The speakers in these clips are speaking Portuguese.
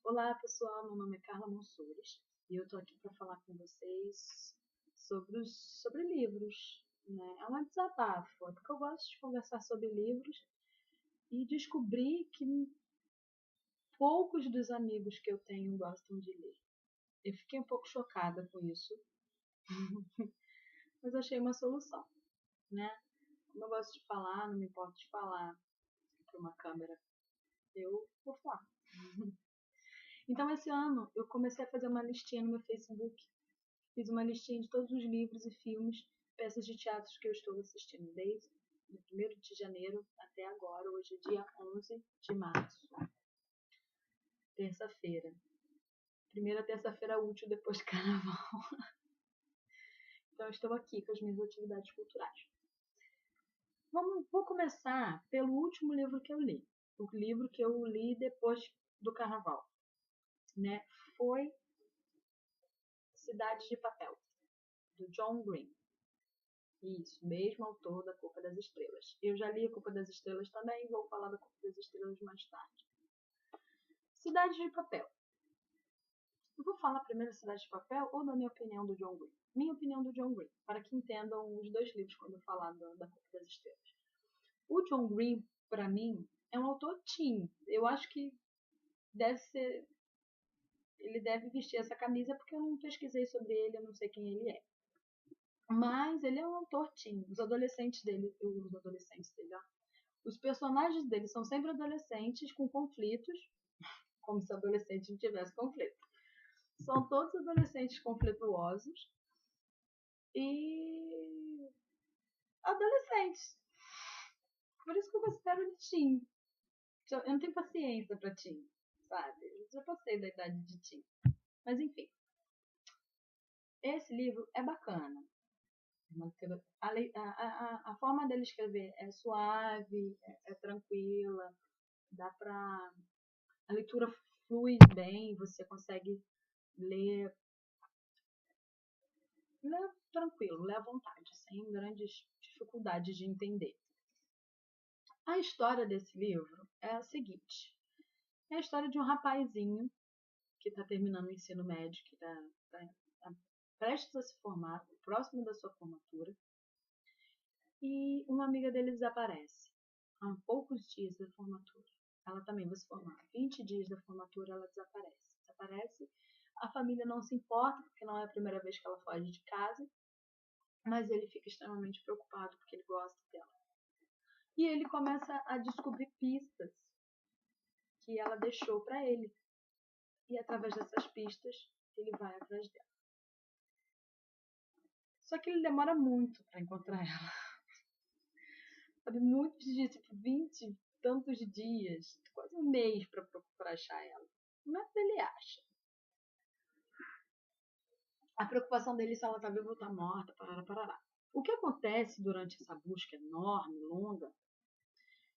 Olá, pessoal. Meu nome é Carla Monsures e eu tô aqui para falar com vocês sobre livros, né? É um desabafo, porque eu gosto de conversar sobre livros e descobri que poucos dos amigos que eu tenho gostam de ler. Eu fiquei um pouco chocada com isso, mas achei uma solução, né? Como eu gosto de falar, não me importo de falar para uma câmera, eu vou falar. Então, esse ano, eu comecei a fazer uma listinha no meu Facebook. Fiz uma listinha de todos os livros e filmes, peças de teatro que eu estou assistindo desde o 1º de janeiro até agora. Hoje é dia 11 de março, terça-feira. Primeira terça-feira útil depois do carnaval. Então, eu estou aqui com as minhas atividades culturais. Vou começar pelo último livro que eu li. O livro que eu li depois do carnaval, né? Foi Cidade de Papel, do John Green. Isso, mesmo autor da Culpa das Estrelas. Eu já li a Culpa das Estrelas também e vou falar da Culpa das Estrelas mais tarde. Cidade de Papel. Eu vou falar primeiro Cidade de Papel ou da minha opinião do John Green? Minha opinião do John Green, para que entendam os dois livros quando eu falar da Culpa das Estrelas. O John Green, para mim, é um autor teen. Eu acho que ele deve vestir essa camisa porque eu não pesquisei sobre ele, eu não sei quem ele é. Mas ele é um autor teen. Os adolescentes dele, os personagens dele são sempre adolescentes com conflitos, como se adolescente não tivesse conflito. São todos adolescentes conflituosos e adolescentes. Por isso que eu considero ele teen. Eu não tenho paciência pra teen, sabe? Eu já passei da idade de teen. Mas enfim, esse livro é bacana. A forma dele escrever é suave, é tranquila, dá pra. A leitura flui bem, você consegue ler tranquilo, ler à vontade, sem grandes dificuldades de entender. A história desse livro é a seguinte: é a história de um rapazinho que está terminando o ensino médio, que está prestes a se formar, próximo da sua formatura, e uma amiga dele desaparece há poucos dias da formatura. Ela também vai se formar. 20 dias da formatura ela desaparece. A família não se importa, porque não é a primeira vez que ela foge de casa, mas ele fica extremamente preocupado porque ele gosta dela. E ele começa a descobrir pistas que ela deixou para ele. E através dessas pistas, ele vai atrás dela. Só que ele demora muito para encontrar ela. Sabe, muitos dias, tipo 20 e tantos dias, quase um mês para achar ela. Mas ele acha. A preocupação dele se ela está viva ou está morta, parará. O que acontece durante essa busca enorme, longa,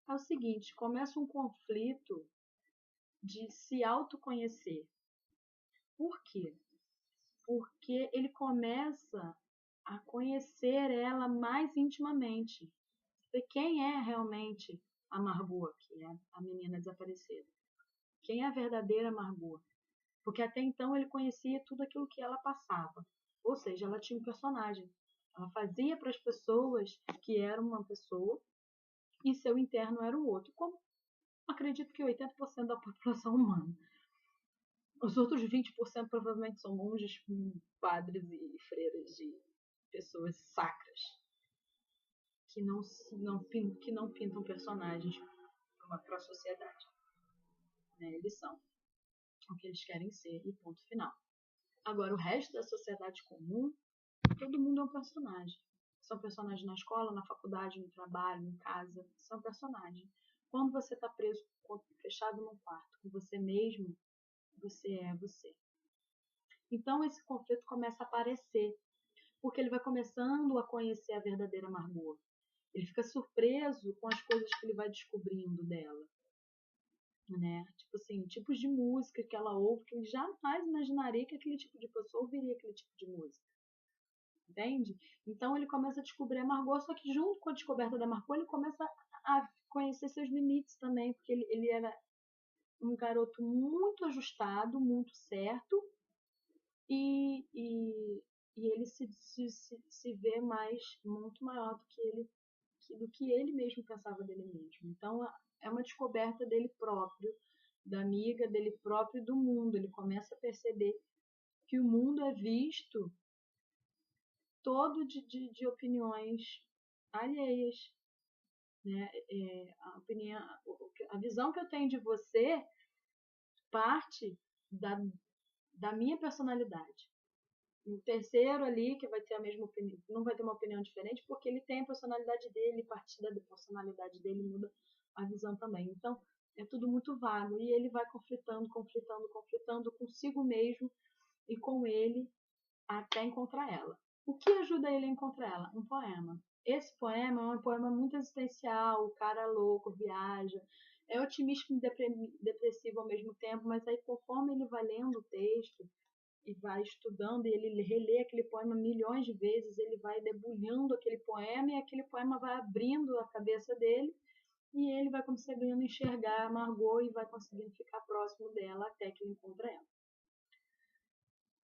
é o seguinte: começa um conflito de se autoconhecer. Por quê? Porque ele começa a conhecer ela mais intimamente. Ver quem é realmente a Margot, que é a menina desaparecida. Quem é a verdadeira Margot? Porque até então ele conhecia tudo aquilo que ela passava. Ou seja, ela tinha um personagem. Ela fazia para as pessoas que era uma pessoa e seu interno era o outro. Como acredito que 80% da população humana. Os outros 20% provavelmente são monges, padres e freiras de pessoas sacras que não pintam personagens para a sociedade. Né? Eles são o que eles querem ser e ponto final. Agora, o resto da sociedade comum, todo mundo é um personagem. São personagens na escola, na faculdade, no trabalho, em casa. São personagens. Quando você está preso, fechado num quarto com você mesmo, você é você. Então esse conflito começa a aparecer, porque ele vai começando a conhecer a verdadeira Margot. Ele fica surpreso com as coisas que ele vai descobrindo dela. Né? Tipo assim, tipos de música que ela ouve, que ele jamais imaginaria que aquele tipo de pessoa ouviria aquele tipo de música. Entende? Então ele começa a descobrir a Margot, só que junto com a descoberta da Margot, ele começa a conhecer seus limites também, porque ele era um garoto muito ajustado, muito certo, e ele se vê muito maior do que ele mesmo pensava dele mesmo. Então é uma descoberta dele próprio, da amiga, dele próprio e do mundo. Ele começa a perceber que o mundo é visto todo de opiniões alheias, né? A visão que eu tenho de você parte da minha personalidade. O terceiro ali, que vai ter a mesma opinião, não vai ter uma opinião diferente, porque ele tem a personalidade dele, e a partir da personalidade dele muda a visão também. Então, é tudo muito vago, e ele vai conflitando consigo mesmo e com ele até encontrar ela. O que ajuda ele a encontrar ela? Um poema. Esse poema é um poema muito existencial, o cara é louco, viaja, é otimista e depressivo ao mesmo tempo, mas aí conforme ele vai lendo o texto, e vai estudando, e ele relê aquele poema milhões de vezes, ele vai debulhando aquele poema, e aquele poema vai abrindo a cabeça dele, e ele vai conseguindo enxergar a Margot e vai conseguindo ficar próximo dela até que ele encontra ela.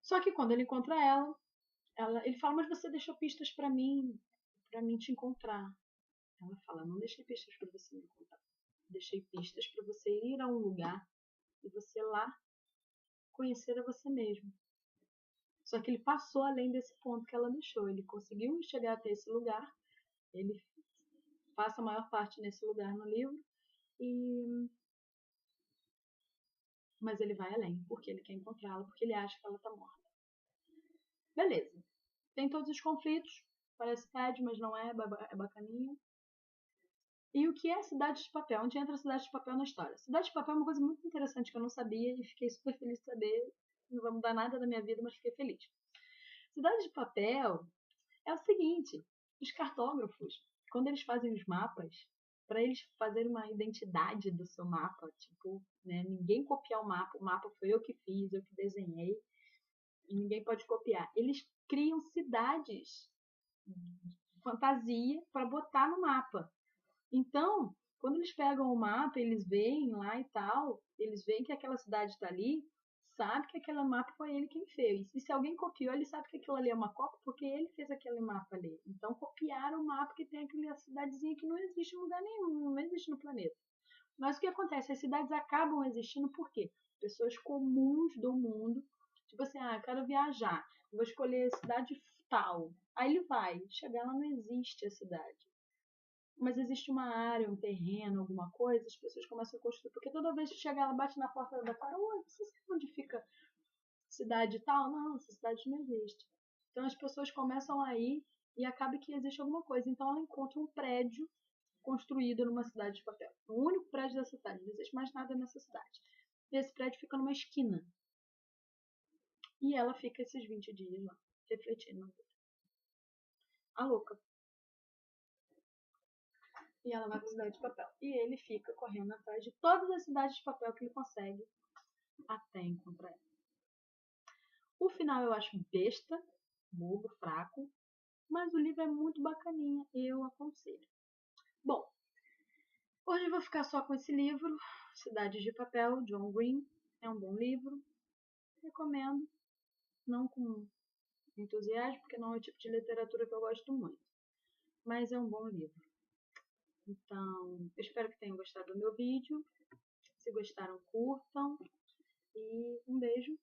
Só que quando ele encontra ela ele fala, mas você deixou pistas para mim te encontrar. Ela fala, não deixei pistas para você me encontrar. Deixei pistas para você ir a um lugar e você lá conhecer a você mesmo. Só que ele passou além desse ponto que ela deixou. Ele conseguiu chegar até esse lugar. Ele passa a maior parte nesse lugar no livro. Mas ele vai além, porque ele quer encontrá-la, porque ele acha que ela está morta. Beleza. Tem todos os conflitos. Parece TED, mas não é. É bacaninha. E o que é Cidade de Papel? Onde entra a Cidade de Papel na história? Cidade de Papel é uma coisa muito interessante que eu não sabia e fiquei super feliz de saber. Não vai mudar nada da minha vida, mas fiquei feliz. Cidade de Papel é o seguinte, os cartógrafos, quando eles fazem os mapas, para eles fazerem uma identidade do seu mapa, tipo, né, ninguém copiar o mapa foi eu que fiz, eu que desenhei, e ninguém pode copiar. Eles criam cidades de fantasia para botar no mapa. Então, quando eles pegam o mapa, eles veem lá e tal, eles veem que aquela cidade está ali, sabe que aquele mapa foi ele quem fez. E se alguém copiou, ele sabe que aquilo ali é uma cópia porque ele fez aquele mapa ali. Então copiaram o mapa que tem aquela cidadezinha que não existe em lugar nenhum, não existe no planeta. Mas o que acontece? As cidades acabam existindo por quê? Pessoas comuns do mundo, tipo assim, eu quero viajar, vou escolher a cidade tal. Aí ele vai, chegar lá não existe a cidade. Mas existe uma área, um terreno, alguma coisa, as pessoas começam a construir. Porque toda vez que chega, ela bate na porta da cara, oi, você sabe onde fica cidade tal? Não, essa cidade não existe. Então as pessoas começam a ir e acaba que existe alguma coisa. Então ela encontra um prédio construído numa cidade de papel. O único prédio da cidade, não existe mais nada nessa cidade. E esse prédio fica numa esquina. E ela fica esses 20 dias lá, refletindo na vida. A louca. E ela vai para a cidade de papel. E ele fica correndo atrás de todas as cidades de papel que ele consegue até encontrar ela. O final eu acho besta, bobo, fraco, mas o livro é muito bacaninha e eu aconselho. Bom, hoje eu vou ficar só com esse livro, Cidades de Papel, John Green. É um bom livro, recomendo, não com entusiasmo, porque não é o tipo de literatura que eu gosto muito, mas é um bom livro. Então, eu espero que tenham gostado do meu vídeo. Se gostaram, curtam. E um beijo